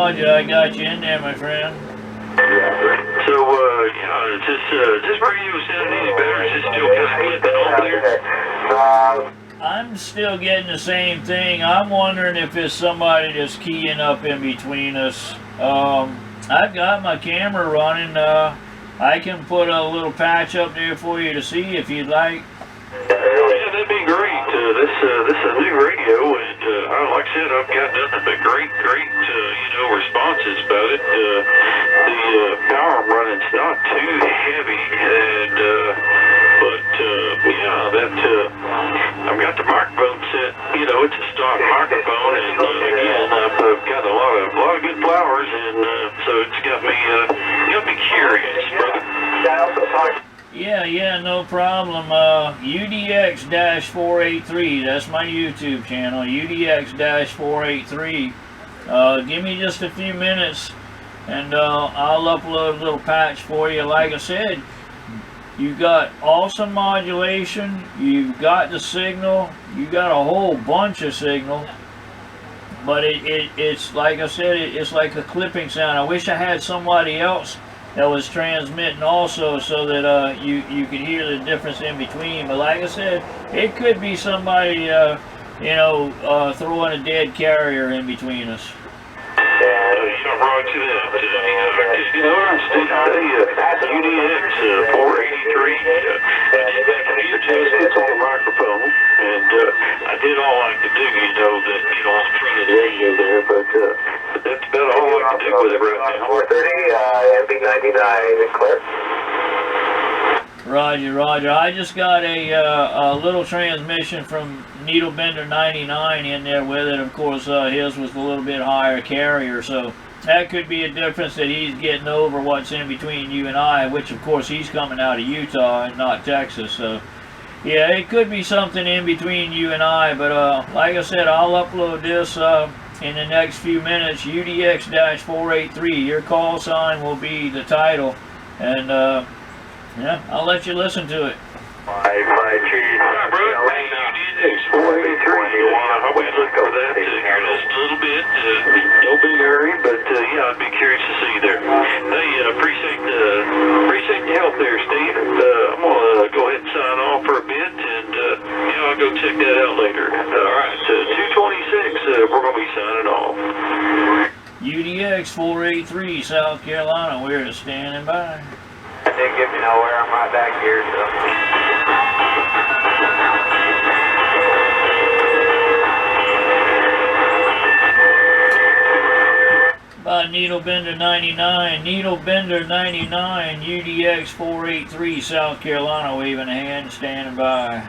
Roger, I got you in there, my friend. So, is this radio sounding any better? Is it still kind of clipping on there? I'm still getting the same thing. I'm wondering if it's somebody that's keying up in between us. I've got my camera running. I can put a little patch up there for you to see if you'd like. Yeah, that'd be great. This is a new radio, and like I said, I've got nothing but great, responses about it. The power I'm running's not too heavy, and I've got the microphone set. It's a stock microphone, and again, I've got a lot of good flowers, and so it's got me curious, brother. Yeah, no problem. UDX-483, that's my YouTube channel, UDX-483. Give me just a few minutes, and I'll upload a little patch for you. Like I said, you've got awesome modulation, you've got the signal, you got a whole bunch of signal, but it's like I said, it's like a clipping sound. I wish I had somebody else that was transmitting also, so that you could hear the difference in between. But like I said, it could be somebody throwing a dead carrier in between us. Roger that. UDX 483. I did make a few adjustments on the microphone, and I did all I could do, that on front of the radio there, but that's about all I can do with it right now. 430, MB99, clear. Roger. I just got a little transmission from Needlebender 99 in there with it. Of course, his was a little bit higher carrier, so that could be a difference that he's getting over what's in between you and I, which of course he's coming out of Utah and not Texas. So yeah, it could be something in between you and I, but like I said, I'll upload this in the next few minutes. UDX-483, your call sign will be the title, and yeah, I'll let you listen to it. Hi, cheers. Hi, bro. UDX 483. I'll wait for that here just a little bit. Don't be in a hurry, but yeah, I'd be curious to see you there. Hey, appreciate the help there, Steve. I'm gonna go ahead and sign off for a bit, and I'll go check that out later. All right, 226. We're gonna be signing off. UDX 483, South Carolina. We're standing by. They give me nowhere. I'm right back here, so. By Needlebender 99, UDX 483, South Carolina, waving a hand, standing by.